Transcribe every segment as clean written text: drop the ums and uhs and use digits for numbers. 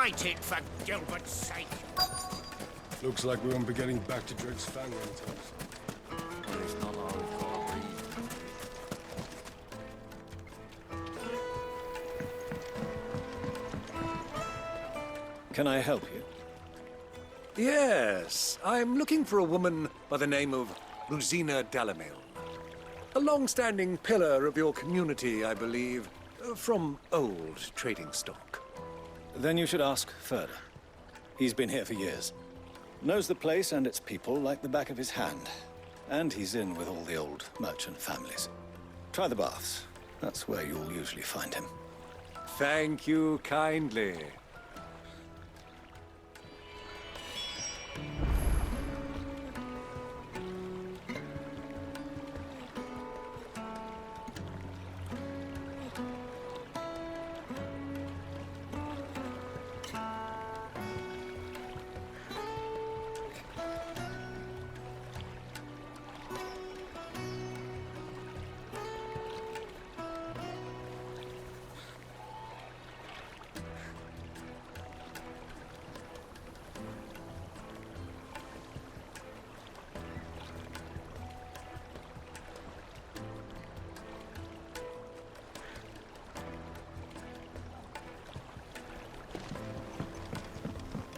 Light it, for Gilbert's sake. Looks like we won't be getting back to Drake's family anytime soon. It's not our fault. Can I help you? Yes, I'm looking for a woman by the name of Rosina Dalamil. A long-standing pillar of your community, I believe, from old trading stock. Then you should ask Ferda. He's been here for years. Knows the place and its people like the back of his hand. And he's in with all the old merchant families. Try the baths. That's where you'll usually find him. Thank you kindly.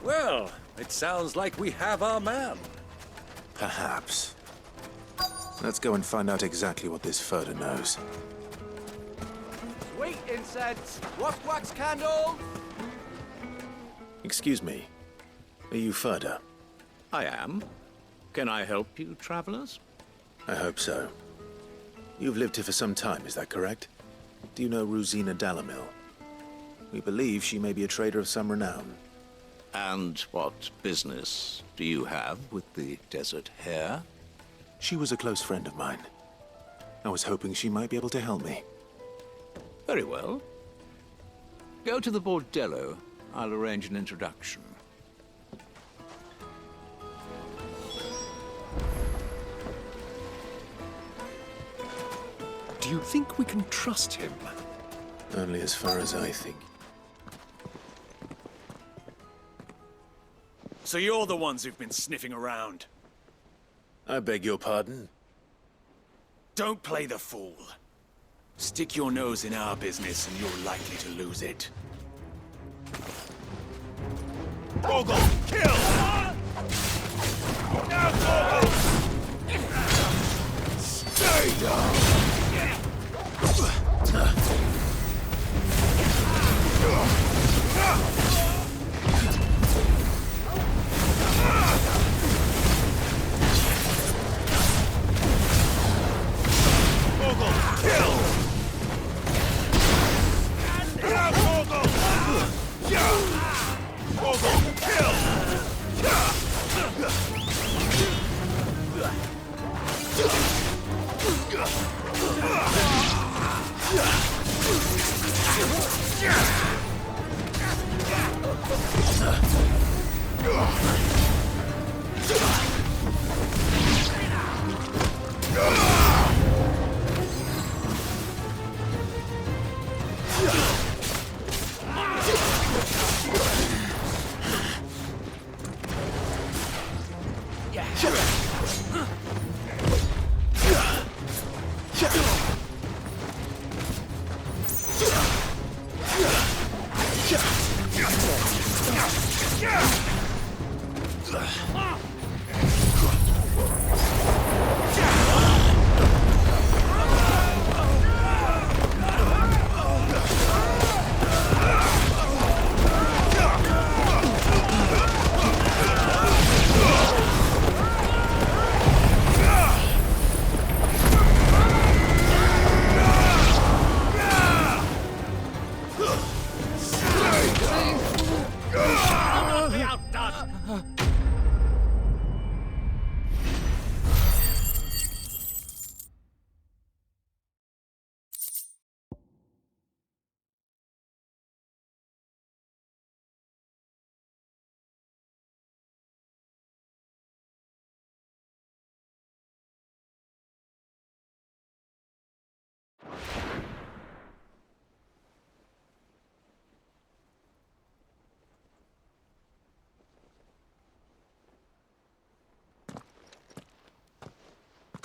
Well, it sounds like we have our man. Perhaps. Let's go and find out exactly what this Ferda knows. Sweet incense! What wax candle? Excuse me. Are you Ferda? I am. Can I help you, travelers? I hope so. You've lived here for some time, is that correct? Do you know Rosina Dalamil? We believe she may be a trader of some renown. And what business do you have with the desert hare? She was a close friend of mine. I was hoping she might be able to help me. Very well. Go to the bordello. I'll arrange an introduction. Do you think we can trust him? Only as far as I think. So you're the ones who've been sniffing around. I beg your pardon? Don't play the fool. Stick your nose in our business and you're likely to lose it. Gogol, kill! Now, Gogol! Stay down!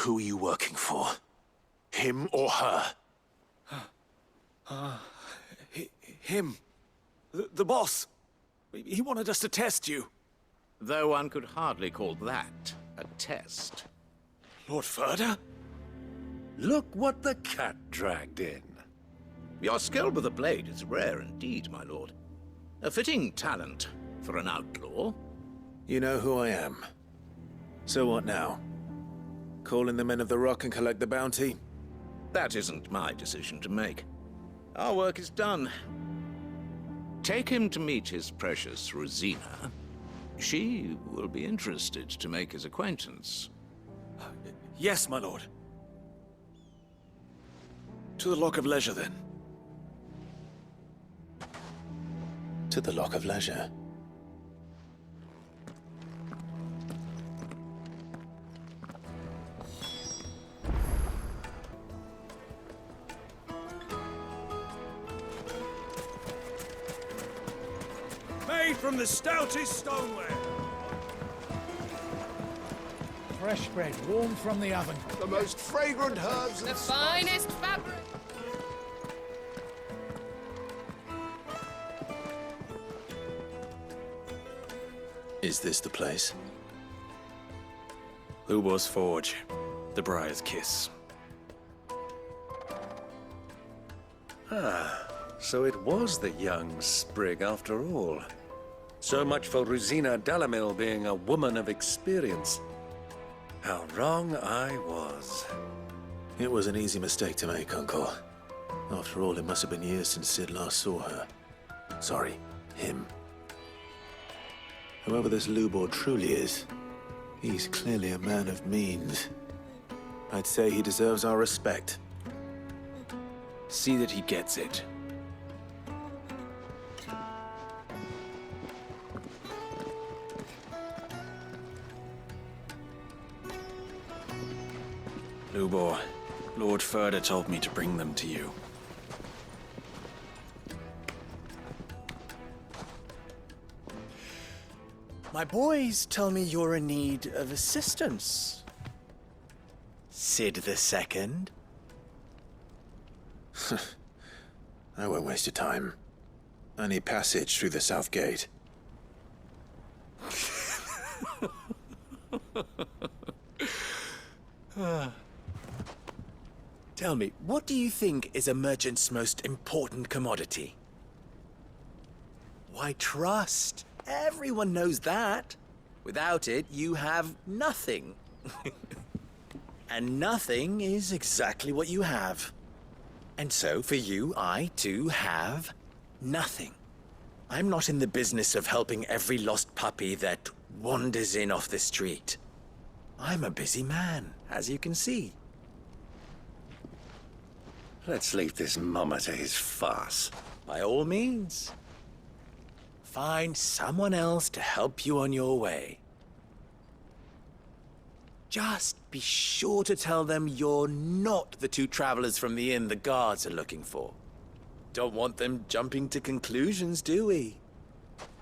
Who are you working for? Him or her? Him. The boss. He wanted us to test you. Though one could hardly call that a test. Lord Ferda? Look what the cat dragged in. Your skill with the blade is rare indeed, my lord. A fitting talent for an outlaw. You know who I am. So what now? Call in the Men of the Rock and collect the bounty? That isn't my decision to make. Our work is done. Take him to meet his precious Rosina. She will be interested to make his acquaintance. Yes, my lord. To the Lock of Leisure, then. To the Lock of Leisure. Made from the stoutest stoneware. Fresh bread, warm from the oven. The most fragrant herbs The and finest fabric. Is this the place? Lubor's Forge. The Briar's Kiss. So it was the young sprig after all. So much for Rosina Dalamil being a woman of experience. How wrong I was. It was an easy mistake to make, Uncle. After all, it must have been years since Sid last saw her. Sorry, him. Whoever this Lubor truly is, he's clearly a man of means. I'd say he deserves our respect. See that he gets it. Lubor, Lord Ferda told me to bring them to you. My boys tell me you're in need of assistance. Sid the Second. I won't waste your time. I need passage through the south gate. Tell me, what do you think is a merchant's most important commodity? Why, trust. Everyone knows that. Without it, you have nothing. And nothing is exactly what you have. And so, for you, I, too, have nothing. I'm not in the business of helping every lost puppy that wanders in off the street. I'm a busy man, as you can see. Let's leave this mummer to his farce. By all means. Find someone else to help you on your way. Just be sure to tell them you're not the two travelers from the inn the guards are looking for. Don't want them jumping to conclusions, do we?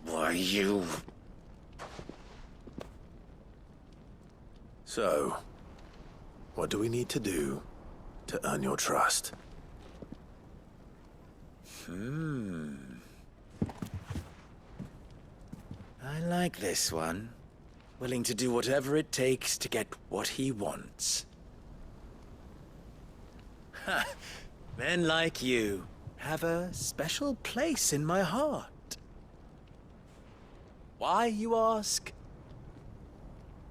Why, you... So, what do we need to do to earn your trust? I like this one. Willing to do whatever it takes to get what he wants. Ha! Men like you have a special place in my heart. Why, you ask?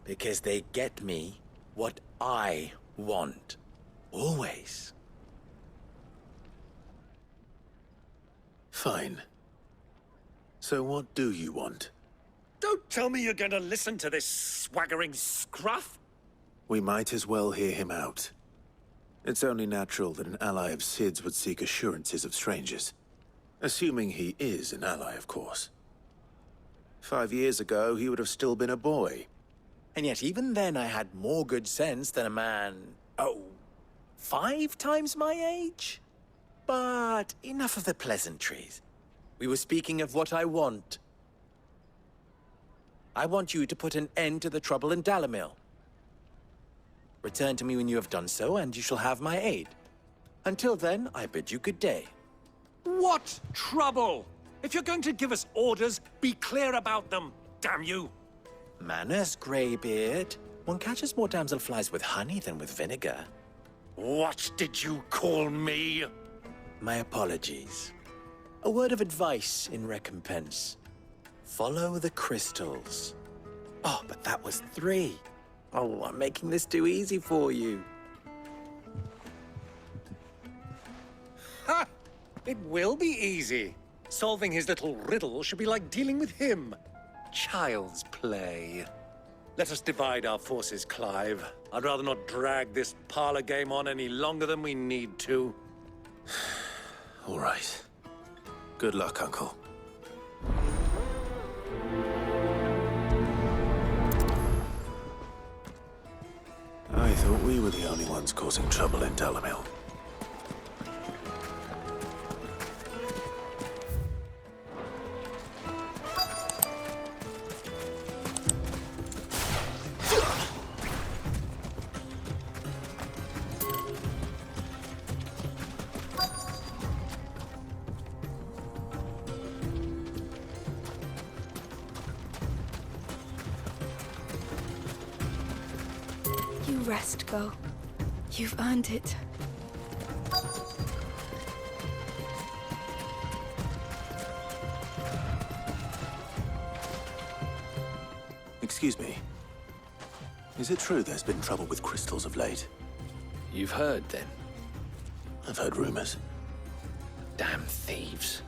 Because they get me what I want. Always. Fine. So what do you want? Don't tell me you're going to listen to this swaggering scruff! We might as well hear him out. It's only natural that an ally of Sid's would seek assurances of strangers. Assuming he is an ally, of course. 5 years ago, he would have still been a boy. And yet even then I had more good sense than a man, 5 times my age? But enough of the pleasantries. We were speaking of what I want. I want you to put an end to the trouble in Dalamil. Return to me when you have done so, and you shall have my aid. Until then, I bid you good day. What trouble? If you're going to give us orders, be clear about them, damn you! Manners, Greybeard. One catches more damselflies with honey than with vinegar. What did you call me? My apologies. A word of advice in recompense. Follow the crystals. Oh, but that was 3. Oh, I'm making this too easy for you. Ha! It will be easy. Solving his little riddle should be like dealing with him. Child's play. Let us divide our forces, Clive. I'd rather not drag this parlor game on any longer than we need to. All right. Good luck, Uncle. I thought we were the only ones causing trouble in Dalamil. You rest, Go. You've earned it. Excuse me. Is it true there's been trouble with crystals of late? You've heard, then? I've heard rumors. Damn thieves.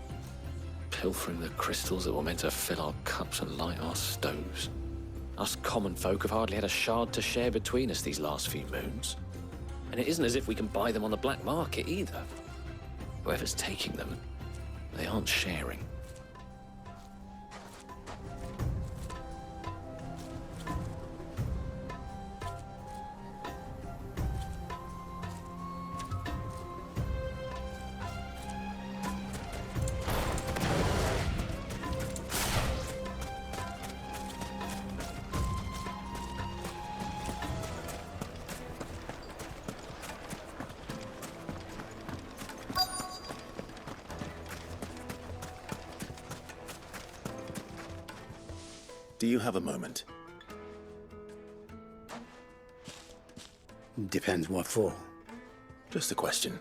Pilfering the crystals that were meant to fill our cups and light our stoves. Us common folk have hardly had a shard to share between us these last few moons. And it isn't as if we can buy them on the black market either. Whoever's taking them, they aren't sharing. Do you have a moment? Depends what for. Just a question.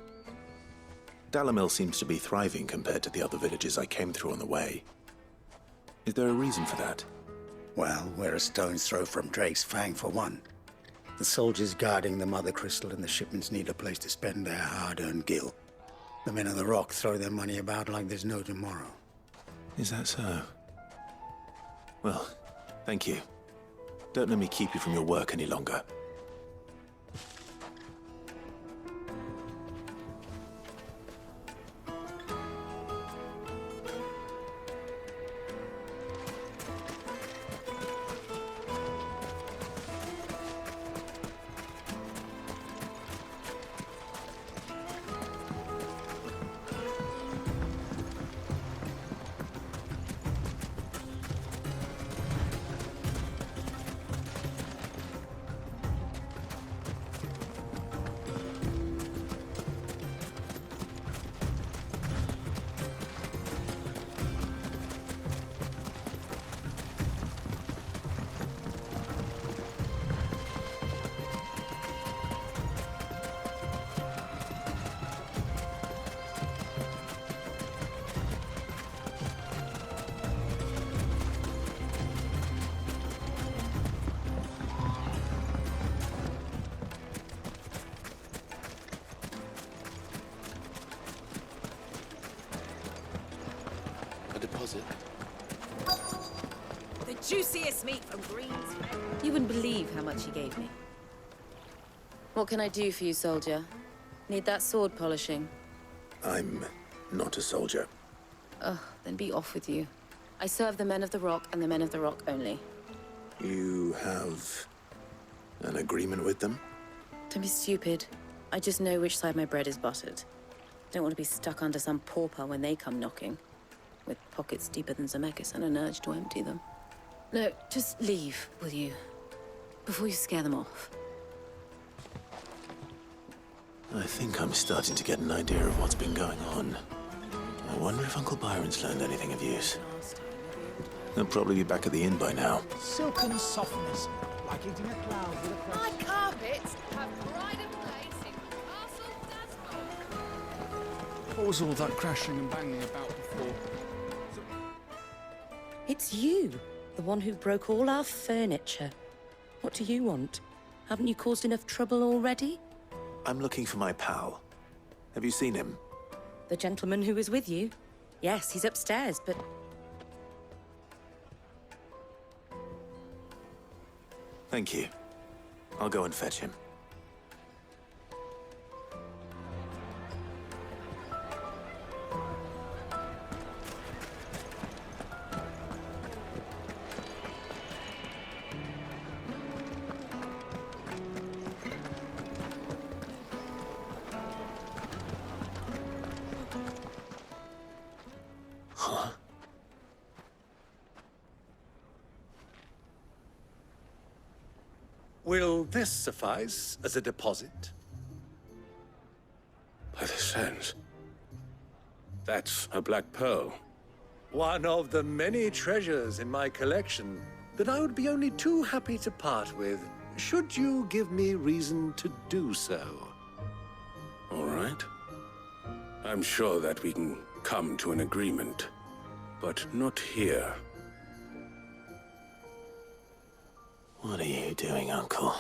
Dalamil seems to be thriving compared to the other villages I came through on the way. Is there a reason for that? Well, we're a stone's throw from Drake's Fang, for one. The soldiers guarding the Mother Crystal and the shipments need a place to spend their hard-earned gil. The men of the Rock throw their money about like there's no tomorrow. Is that so? Well, thank you. Don't let me keep you from your work any longer. Deposit. The juiciest meat from Greens. You wouldn't believe how much he gave me. What can I do for you, soldier? Need that sword polishing? I'm not a soldier. Ugh, then be off with you. I serve the men of the Rock and the men of the Rock only. You have an agreement with them? Don't be stupid. I just know which side my bread is buttered. Don't want to be stuck under some pauper when they come knocking. With pockets deeper than Zemeckis and an urge to empty them. No, just leave, will you? Before you scare them off. I think I'm starting to get an idea of what's been going on. I wonder if Uncle Byron's learned anything of use. They'll probably be back at the inn by now. Silken softness, like eating a cloud with a fresh... My carpets have pride of place in Castle Dashboard. What was all that crashing and banging about before? It's you, the one who broke all our furniture. What do you want? Haven't you caused enough trouble already? I'm looking for my pal. Have you seen him? The gentleman who was with you? Yes, he's upstairs, but... Thank you. I'll go and fetch him. Huh? Will this suffice as a deposit? By the sands. That's a black pearl. One of the many treasures in my collection that I would be only too happy to part with, should you give me reason to do so. All right. I'm sure that we can come to an agreement, but not here. What are you doing, Uncle?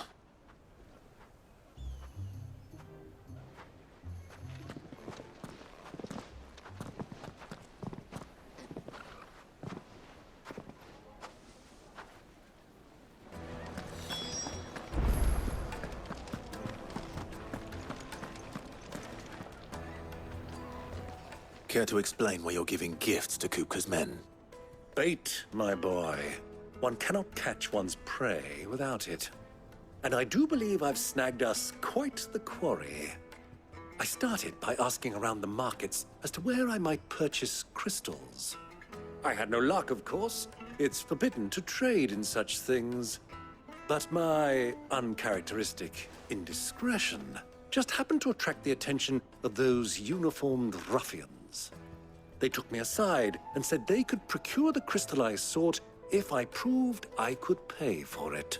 Care to explain why you're giving gifts to Kupka's men? Bait, my boy. One cannot catch one's prey without it. And I do believe I've snagged us quite the quarry. I started by asking around the markets as to where I might purchase crystals. I had no luck, of course. It's forbidden to trade in such things. But my uncharacteristic indiscretion just happened to attract the attention of those uniformed ruffians. They took me aside and said they could procure the crystal I sought if I proved I could pay for it.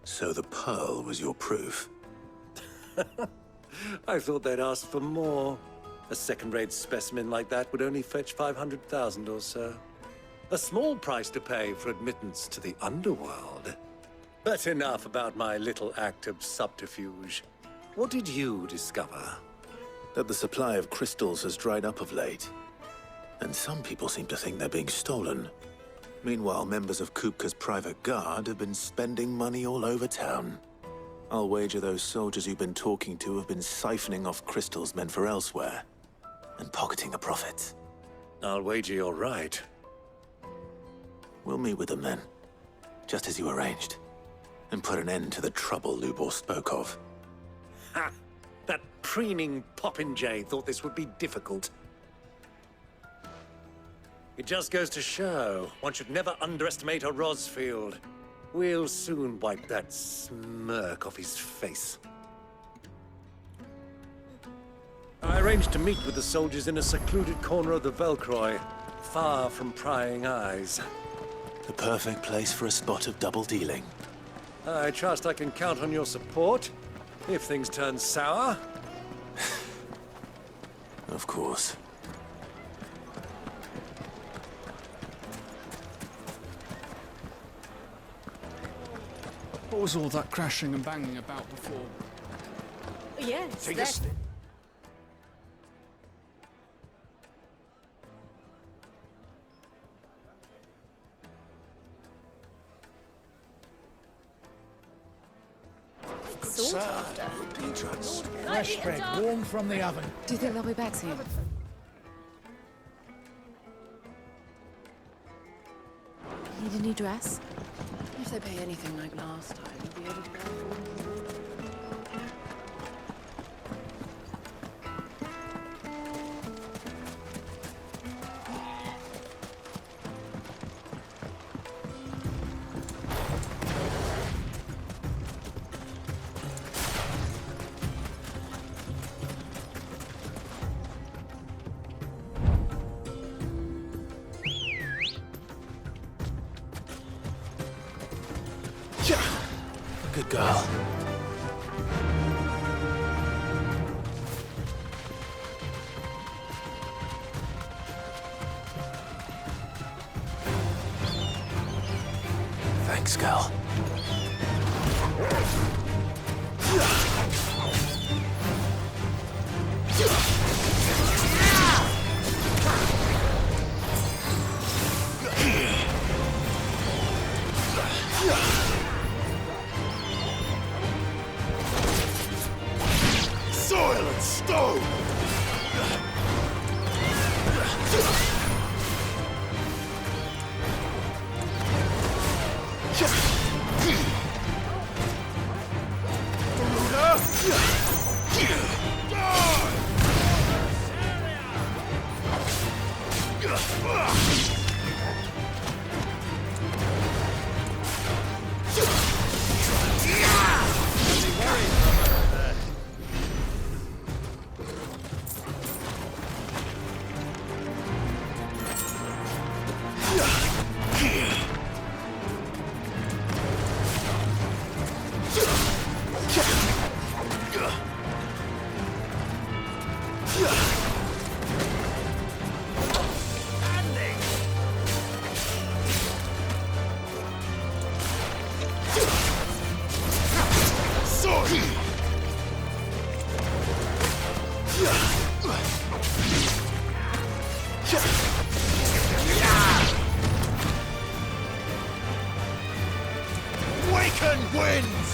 So the pearl was your proof? I thought they'd ask for more. A second-rate specimen like that would only fetch 500,000 or so. A small price to pay for admittance to the underworld. But enough about my little act of subterfuge. What did you discover? That the supply of crystals has dried up of late. And some people seem to think they're being stolen. Meanwhile, members of Kupka's private guard have been spending money all over town. I'll wager those soldiers you've been talking to have been siphoning off crystals meant for elsewhere, and pocketing the profits. I'll wager you're right. We'll meet with them then, just as you arranged, and put an end to the trouble Lubor spoke of. Ha! That preening popinjay thought this would be difficult. It just goes to show, one should never underestimate a Rosfield. We'll soon wipe that smirk off his face. I arranged to meet with the soldiers in a secluded corner of the Velcroy, far from prying eyes. The perfect place for a spot of double dealing. I trust I can count on your support, if things turn sour. Of course. What was all that crashing and banging about before? Yes, Take a step. Fresh bread, warm from the oven. Do you think they'll be back soon? Need a new dress? If they pay anything like last time, you'll be able to go. Good girl. Thanks, girl. Soil and stone! Waken winds!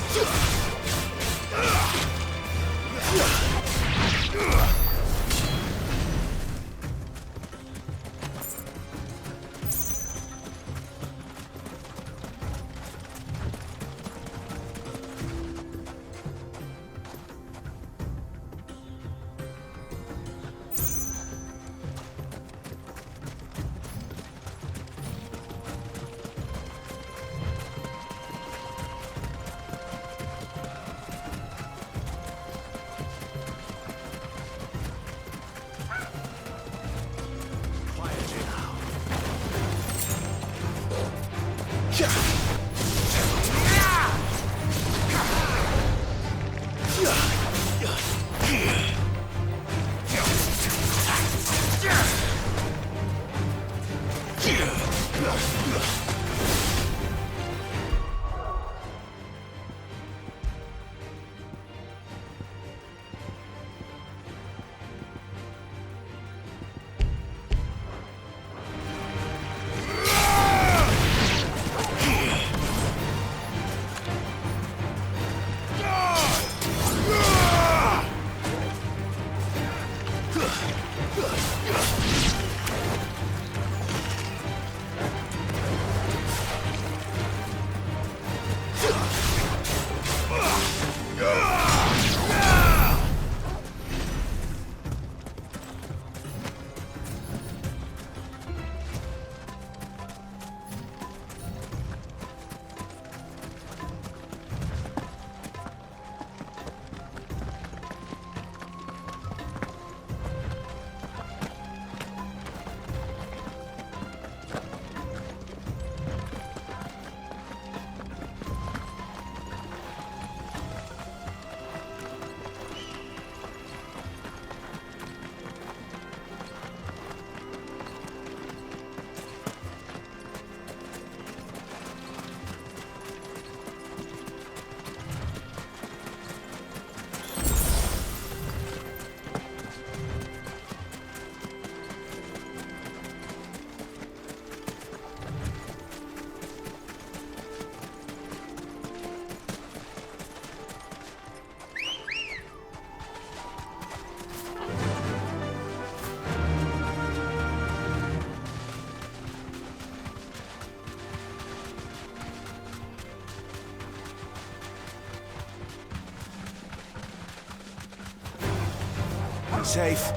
Safe.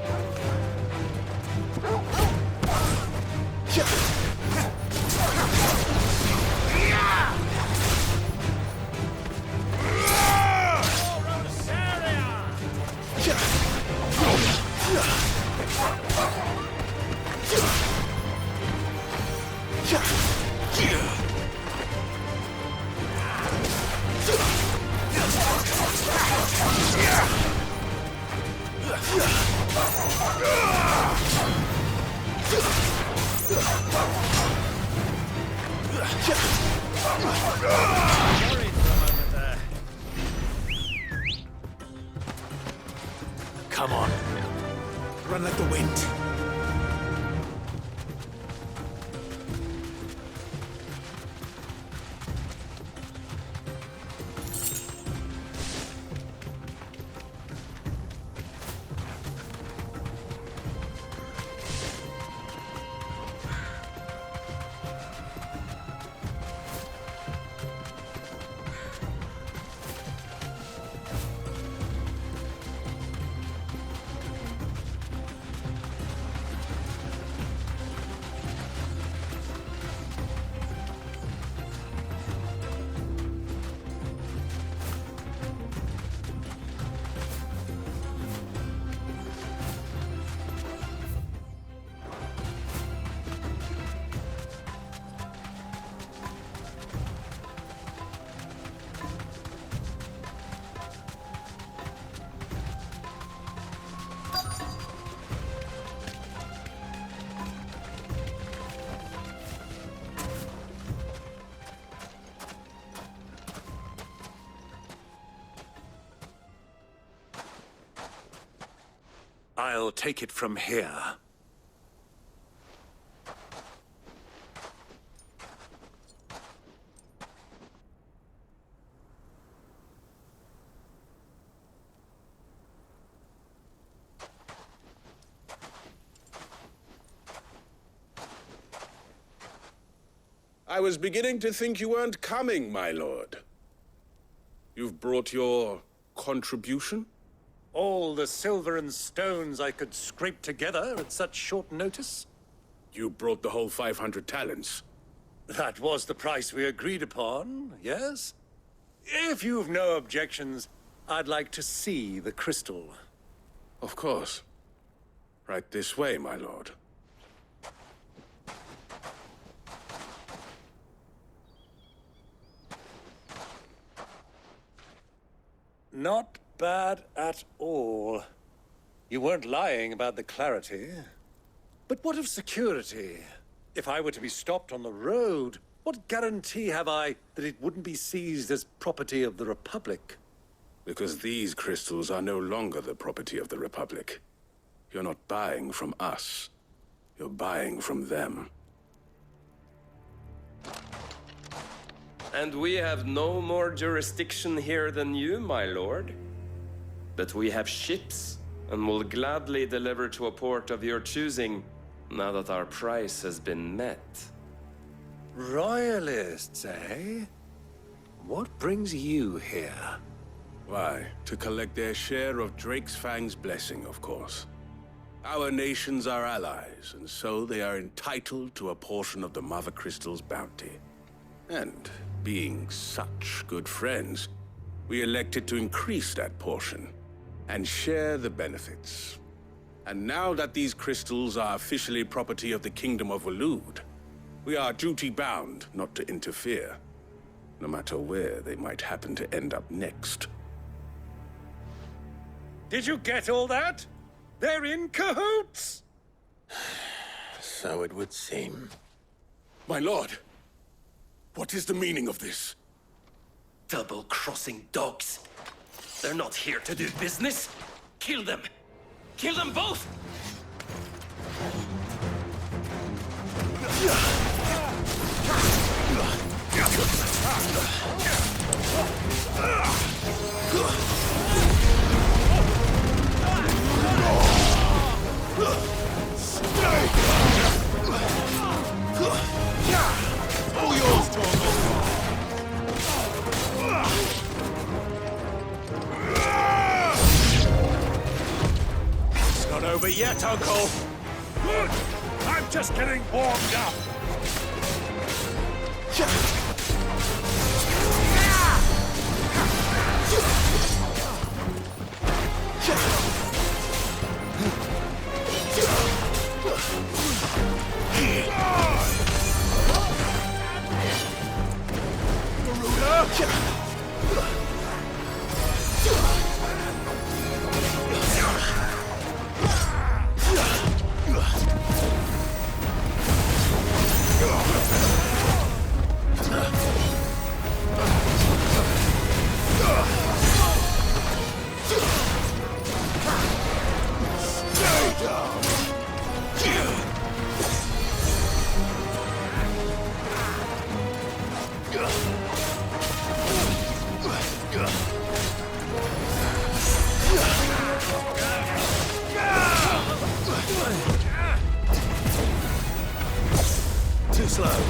Worried for a moment there. Come on. Run like the wind. I'll take it from here. I was beginning to think you weren't coming, my lord. You've brought your contribution? All the silver and stones I could scrape together at such short notice? You brought the whole 500 talents. That was the price we agreed upon, yes? If you've no objections, I'd like to see the crystal. Of course. Right this way, my lord. Not bad at all. You weren't lying about the clarity. But what of security? If I were to be stopped on the road, what guarantee have I that it wouldn't be seized as property of the Republic? Because these crystals are no longer the property of the Republic. You're not buying from us. You're buying from them. And we have no more jurisdiction here than you, my lord. But we have ships, and will gladly deliver to a port of your choosing, now that our price has been met. Royalists, eh? What brings you here? Why, to collect their share of Drake's Fang's blessing, of course. Our nations are allies, and so they are entitled to a portion of the Mother Crystal's bounty. And, being such good friends, we elected to increase that portion and share the benefits. And now that these crystals are officially property of the Kingdom of Waloed, we are duty-bound not to interfere, no matter where they might happen to end up next. Did you get all that? They're in cahoots! So it would seem. My lord, what is the meaning of this? Double-crossing dogs. They're not here to do business. Kill them. Kill them both! All yours, Torgo! It's not over yet, Uncle! Good! I'm just getting warmed up! slow.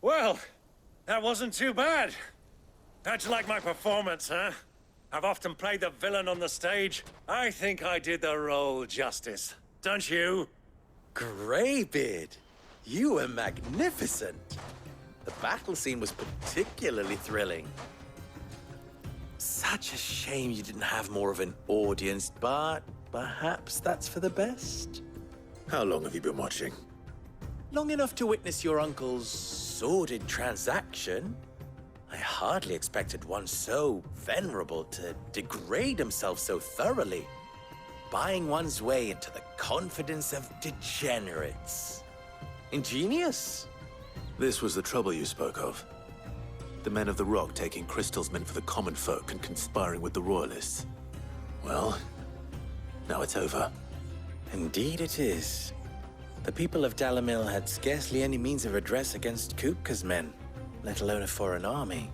Well, that wasn't too bad. How'd you like my performance, huh? I've often played the villain on the stage. I think I did the role justice. Don't you? Greybeard, you were magnificent. The battle scene was particularly thrilling. Such a shame you didn't have more of an audience, but perhaps that's for the best. How long have you been watching? Long enough to witness your uncle's sordid transaction. I hardly expected one so venerable to degrade himself so thoroughly, buying one's way into the confidence of degenerates. Ingenious. This was the trouble you spoke of. The men of the Rock taking crystals meant for the common folk and conspiring with the Royalists. Well, now it's over. Indeed it is. The people of Dalamil had scarcely any means of redress against Kupka's men, let alone a foreign army.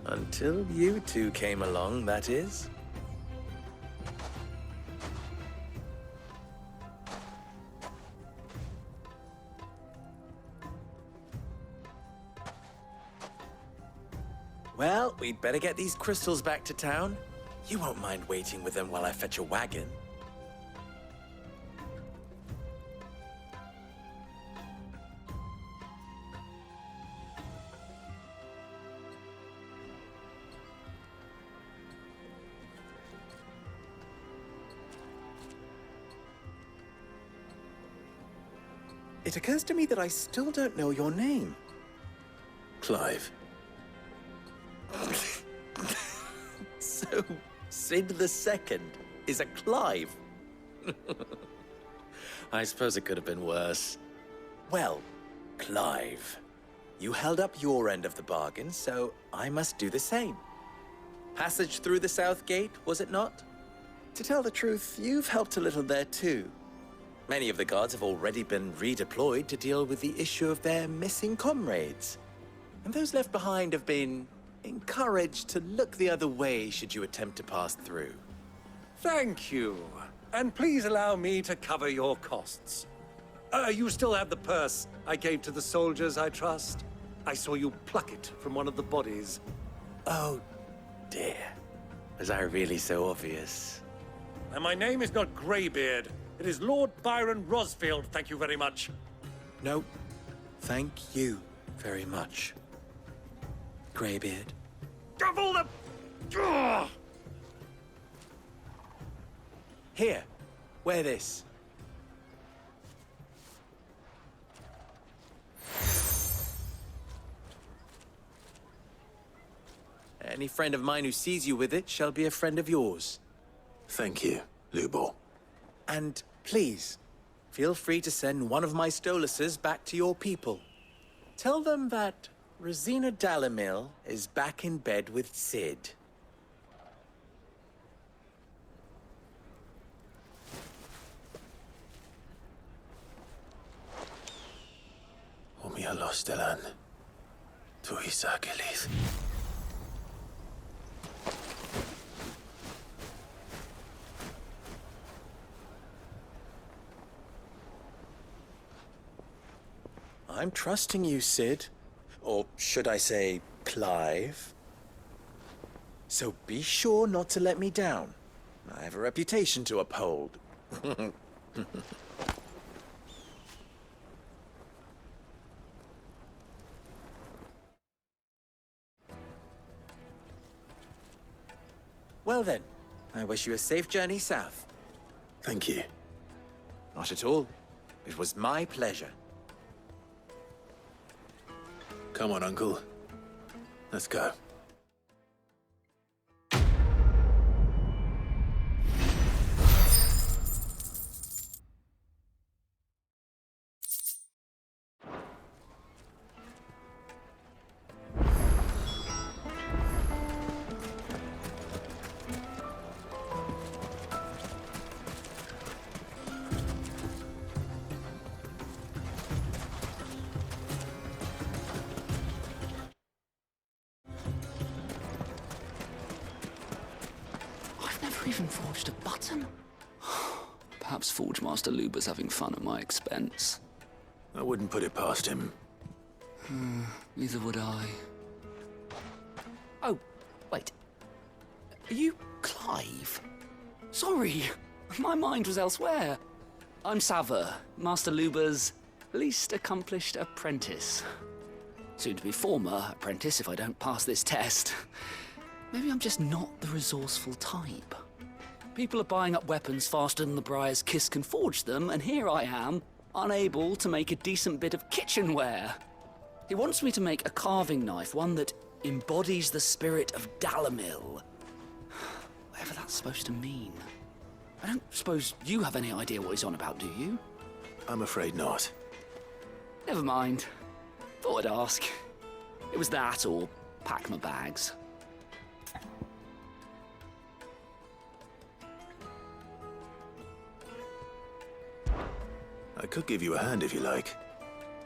Until you two came along, that is. Well, we'd better get these crystals back to town. You won't mind waiting with them while I fetch a wagon. It occurs to me that I still don't know your name. Clive. So, Sid the Second is a Clive. I suppose it could have been worse. Well, Clive, you held up your end of the bargain, so I must do the same. Passage through the South Gate, was it not? To tell the truth, you've helped a little there too. Many of the guards have already been redeployed to deal with the issue of their missing comrades. And those left behind have been encouraged to look the other way should you attempt to pass through. Thank you. And please allow me to cover your costs. You still have the purse I gave to the soldiers, I trust? I saw you pluck it from one of the bodies. Oh, dear. Was I really so obvious? And my name is not Greybeard. It is Lord Byron Rosfield, thank you very much. No, thank you very much, Greybeard. Double the... Ugh! Here, wear this. Any friend of mine who sees you with it shall be a friend of yours. Thank you, Lubor. And please, feel free to send one of my Stoluses back to your people. Tell them that Rosina Dalamil is back in bed with Sid. Omia Lostelan. Tuisa Kelith. I'm trusting you, Sid. Or should I say, Clive? So be sure not to let me down. I have a reputation to uphold. Well then, I wish you a safe journey south. Thank you. Not at all. It was my pleasure. Come on, Uncle. Let's go. Even forged a button? Perhaps Forge Master Luber's having fun at my expense. I wouldn't put it past him. Neither would I. Oh, wait. Are you Clive? Sorry, my mind was elsewhere. I'm Sava, Master Luber's least accomplished apprentice. Soon to be former apprentice if I don't pass this test. Maybe I'm just not the resourceful type. People are buying up weapons faster than the Briar's Kiss can forge them, and here I am, unable to make a decent bit of kitchenware. He wants me to make a carving knife, one that embodies the spirit of Dalamil. Whatever that's supposed to mean. I don't suppose you have any idea what he's on about, do you? I'm afraid not. Never mind. Thought I'd ask. It was that, or pack my bags. I could give you a hand if you like.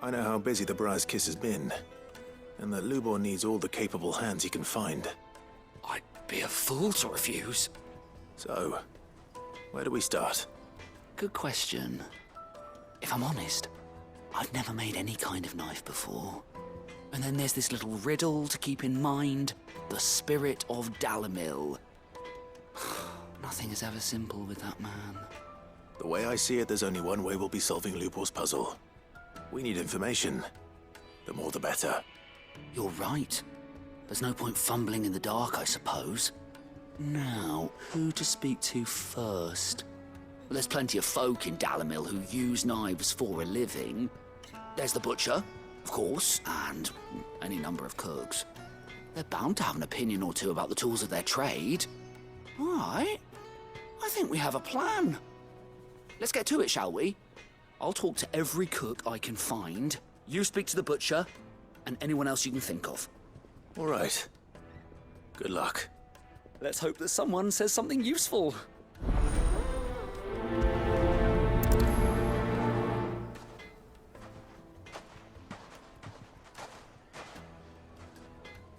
I know how busy the Briar's Kiss has been, and that Lubor needs all the capable hands he can find. I'd be a fool to refuse. So, where do we start? Good question. If I'm honest, I've never made any kind of knife before. And then there's this little riddle to keep in mind. The spirit of Dalamil. Nothing is ever simple with that man. The way I see it, there's only one way we'll be solving Lubor's puzzle. We need information. The more the better. You're right. There's no point fumbling in the dark, I suppose. Now, who to speak to first? Well, there's plenty of folk in Dalamil who use knives for a living. There's the butcher, of course, and any number of cooks. They're bound to have an opinion or two about the tools of their trade. All right. I think we have a plan. Let's get to it, shall we? I'll talk to every cook I can find. You speak to the butcher, and anyone else you can think of. All right. Good luck. Let's hope that someone says something useful.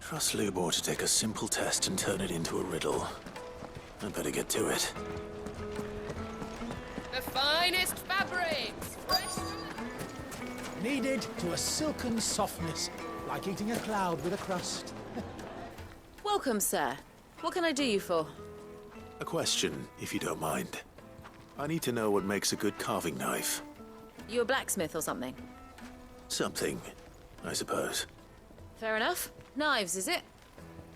Trust Lubor to take a simple test and turn it into a riddle. I'd better get to it. The finest fabrics, fresh from Kneaded to a silken softness, like eating a cloud with a crust. Welcome, sir. What can I do you for? A question, if you don't mind. I need to know what makes a good carving knife. You a blacksmith or something? Something, I suppose. Fair enough. Knives, is it?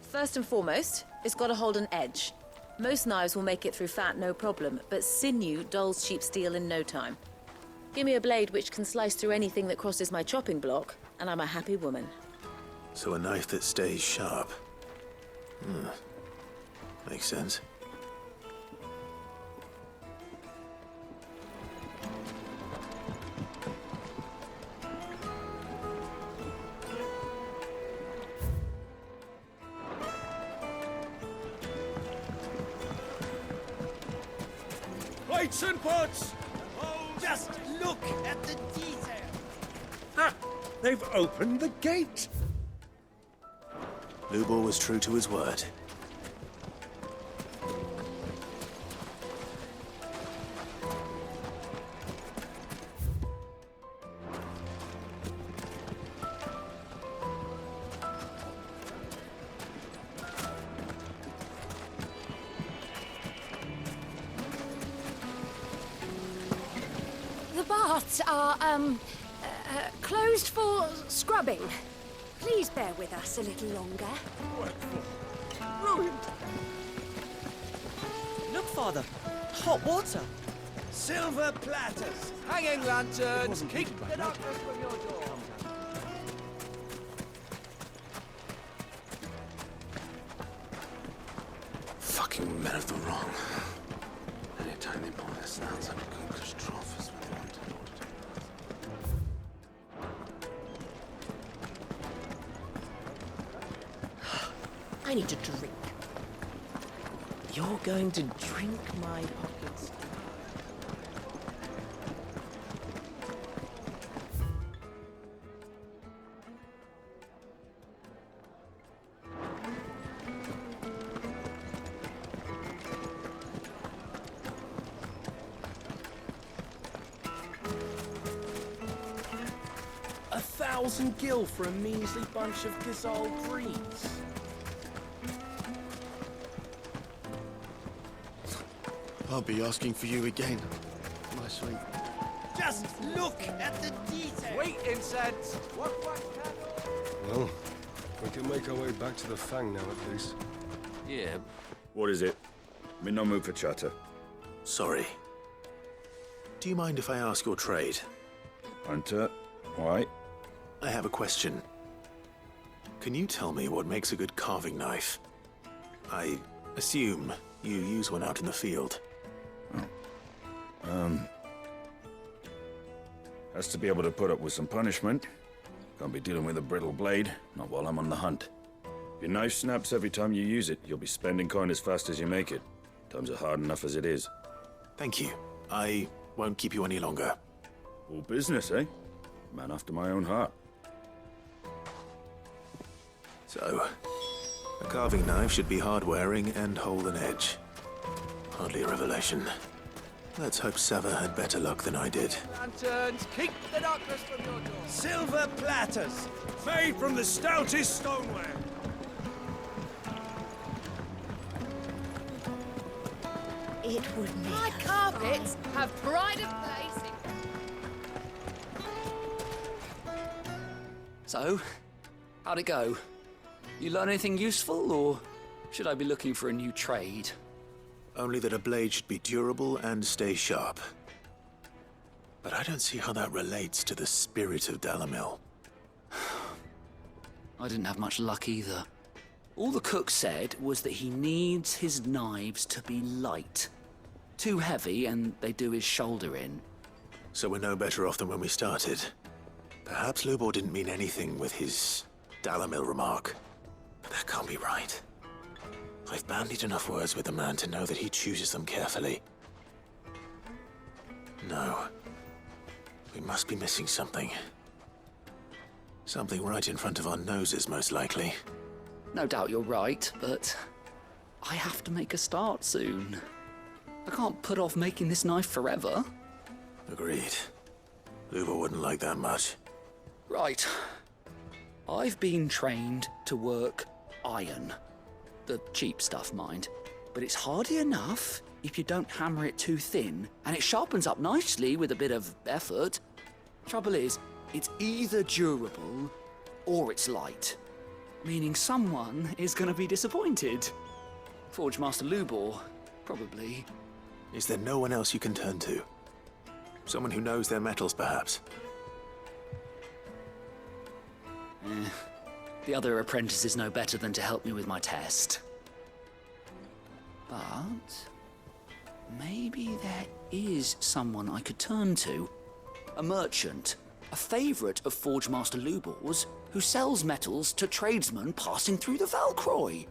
First and foremost, it's got to hold an edge. Most knives will make it through fat, no problem, but sinew dulls cheap steel in no time. Give me a blade which can slice through anything that crosses my chopping block, and I'm a happy woman. So a knife that stays sharp. Makes sense. Plates and pots! Just look at the detail! Ha! They've opened the gate! Lubor was true to his word. The baths are, closed for scrubbing. Please bear with us a little longer. Ruined! Look, Father! Hot water! Silver platters! Hanging lanterns! Keep the darkness from your door! Fucking men of the wrong. Anytime they pull their sounds like a good strophe is what they want in order to... I need a drink. You're going to drink my pockets. $1,000 for a measly bunch of dissolved greens. I'll be asking for you again. My sweet. Just look at the detail! Wait, incense! What candle? Well, we can make our way back to the Fang now, at least. Yeah. What is it? I'm in no mood for chatter. Sorry. Do you mind if I ask your trade? Hunter, why? I have a question. Can you tell me what makes a good carving knife? I assume you use one out in the field. Has to be able to put up with some punishment. Can't be dealing with a brittle blade, not while I'm on the hunt. If your knife snaps every time you use it, you'll be spending coin as fast as you make it. Times are hard enough as it is. Thank you. I won't keep you any longer. All business, eh? Man after my own heart. So, a carving knife should be hard-wearing and hold an edge. Hardly a revelation. Let's hope Sava had better luck than I did. Lanterns, keep the darkness from your door! Silver platters! Made from the stoutest stoneware! It would make My carpets have pride of place. So, how'd it go? You learn anything useful, or should I be looking for a new trade? Only that a blade should be durable and stay sharp. But I don't see how that relates to the spirit of Dalamil. I didn't have much luck either. All the cook said was that he needs his knives to be light. Too heavy and they do his shoulder in. So we're no better off than when we started. Perhaps Lubor didn't mean anything with his Dalamil remark. But that can't be right. I've bandied enough words with the man to know that he chooses them carefully. No. We must be missing something. Something right in front of our noses, most likely. No doubt you're right, but I have to make a start soon. I can't put off making this knife forever. Agreed. Lubor wouldn't like that much. Right. I've been trained to work iron. The cheap stuff, mind. But it's hardy enough if you don't hammer it too thin, and it sharpens up nicely with a bit of effort. Trouble is, it's either durable or it's light. Meaning someone is gonna be disappointed. Forge Master Lubor, probably. Is there no one else you can turn to? Someone who knows their metals, perhaps? The other apprentices know better than to help me with my test. But maybe there is someone I could turn to. A merchant, a favourite of Forge Master Lubor's, who sells metals to tradesmen passing through the Valcroy.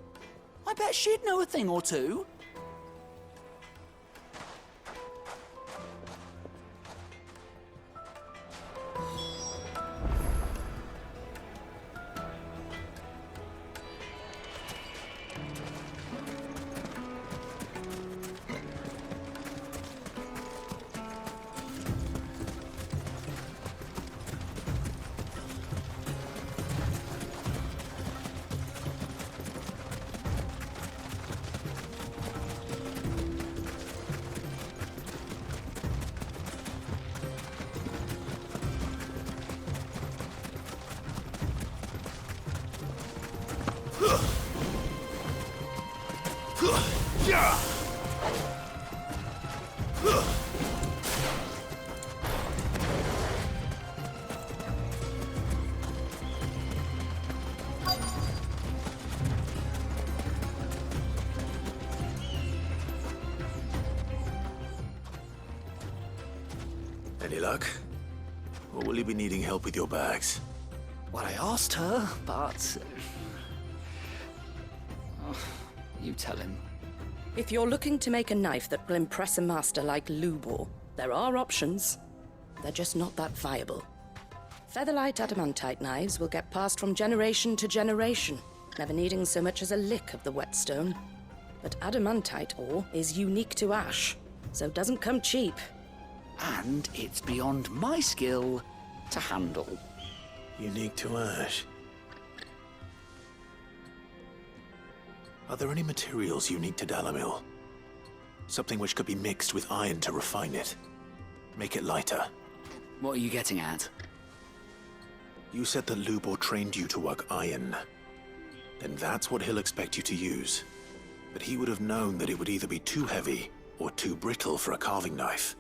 I bet she'd know a thing or two. Any luck? Or will you be needing help with your bags? Well, I asked her, but... Oh, you tell him. If you're looking to make a knife that will impress a master like Lubor, there are options. They're just not that viable. Featherlight adamantite knives will get passed from generation to generation, never needing so much as a lick of the whetstone. But adamantite ore is unique to ash, so doesn't come cheap. And it's beyond my skill to handle. Unique to ash. Are there any materials unique to Dalamil? Something which could be mixed with iron to refine it. Make it lighter. What are you getting at? You said that Lubor trained you to work iron. Then that's what he'll expect you to use. But he would have known that it would either be too heavy or too brittle for a carving knife.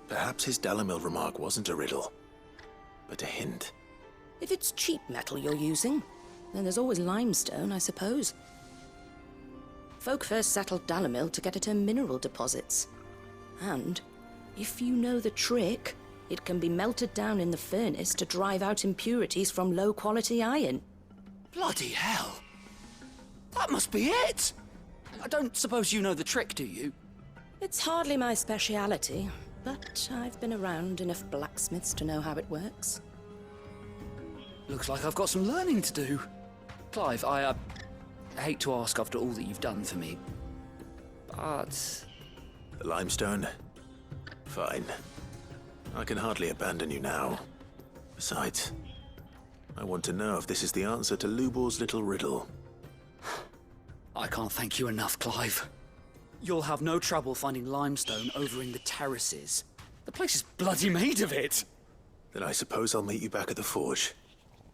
Perhaps his Dalamil remark wasn't a riddle, but a hint. If it's cheap metal you're using, then there's always limestone, I suppose. Folk first settled Dalamil to get at her mineral deposits. And, if you know the trick, it can be melted down in the furnace to drive out impurities from low-quality iron. Bloody hell! That must be it! I don't suppose you know the trick, do you? It's hardly my speciality, but I've been around enough blacksmiths to know how it works. Looks like I've got some learning to do. Clive, I hate to ask after all that you've done for me, but... The limestone? Fine. I can hardly abandon you now. Besides, I want to know if this is the answer to Lubor's little riddle. I can't thank you enough, Clive. You'll have no trouble finding limestone over in the terraces. The place is bloody made of it. Then I suppose I'll meet you back at the forge.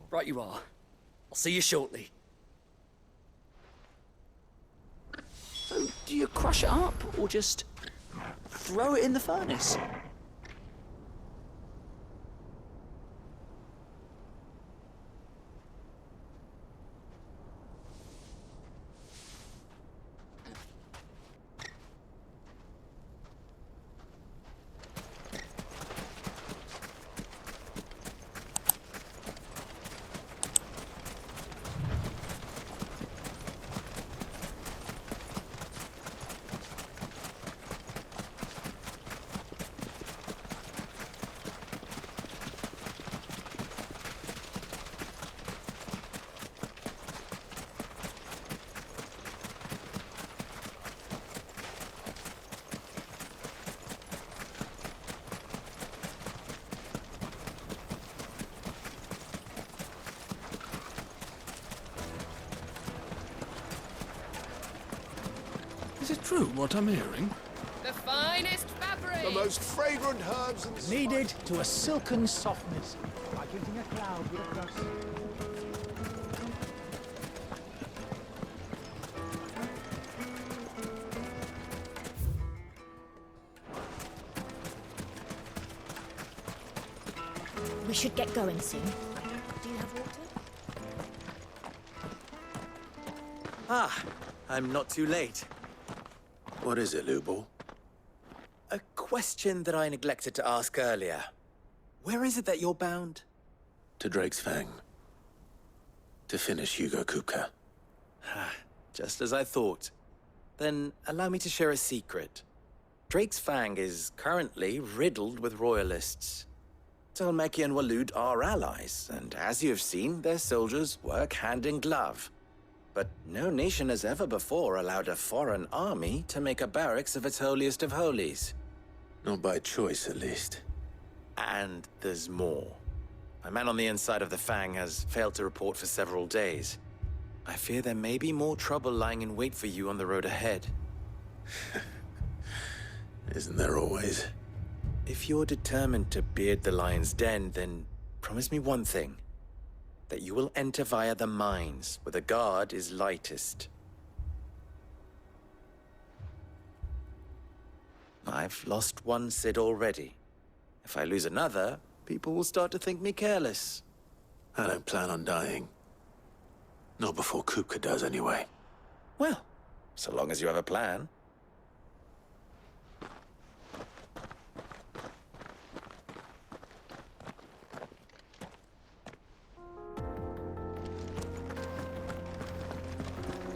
Right you are. I'll see you shortly. So, do you crush it up, or just throw it in the furnace? Is it true what I'm hearing? The finest fabric! The most fragrant herbs and Kneaded to a silken softness, like eating a cloud with a crust. We should get going soon. Do you have water? Ah, I'm not too late. What is it, Lubor? A question that I neglected to ask earlier. Where is it that you're bound? To Drake's Fang. To finish Hugo Kupka. Just as I thought. Then allow me to share a secret. Drake's Fang is currently riddled with royalists. Talmeki and Waloed are allies, and as you have seen, their soldiers work hand in glove. But no nation has ever before allowed a foreign army to make a barracks of its holiest of holies. Not by choice, at least. And there's more. A man on the inside of the Fang has failed to report for several days. I fear there may be more trouble lying in wait for you on the road ahead. Isn't there always? If you're determined to beard the lion's den, then promise me one thing. That you will enter via the mines, where the guard is lightest. I've lost one Cid already. If I lose another, people will start to think me careless. I don't plan on dying. Not before Kupka does, anyway. Well, so long as you have a plan.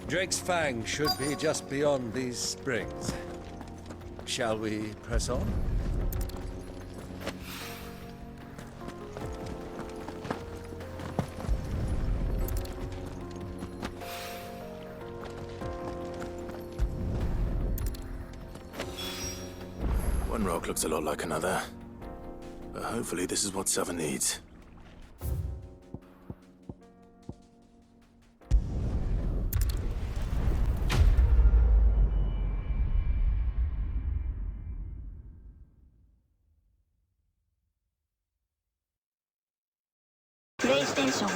Drake's Fang should be just beyond these springs. Shall we press on? One rock looks a lot like another. But hopefully this is what Southern needs. PlayStation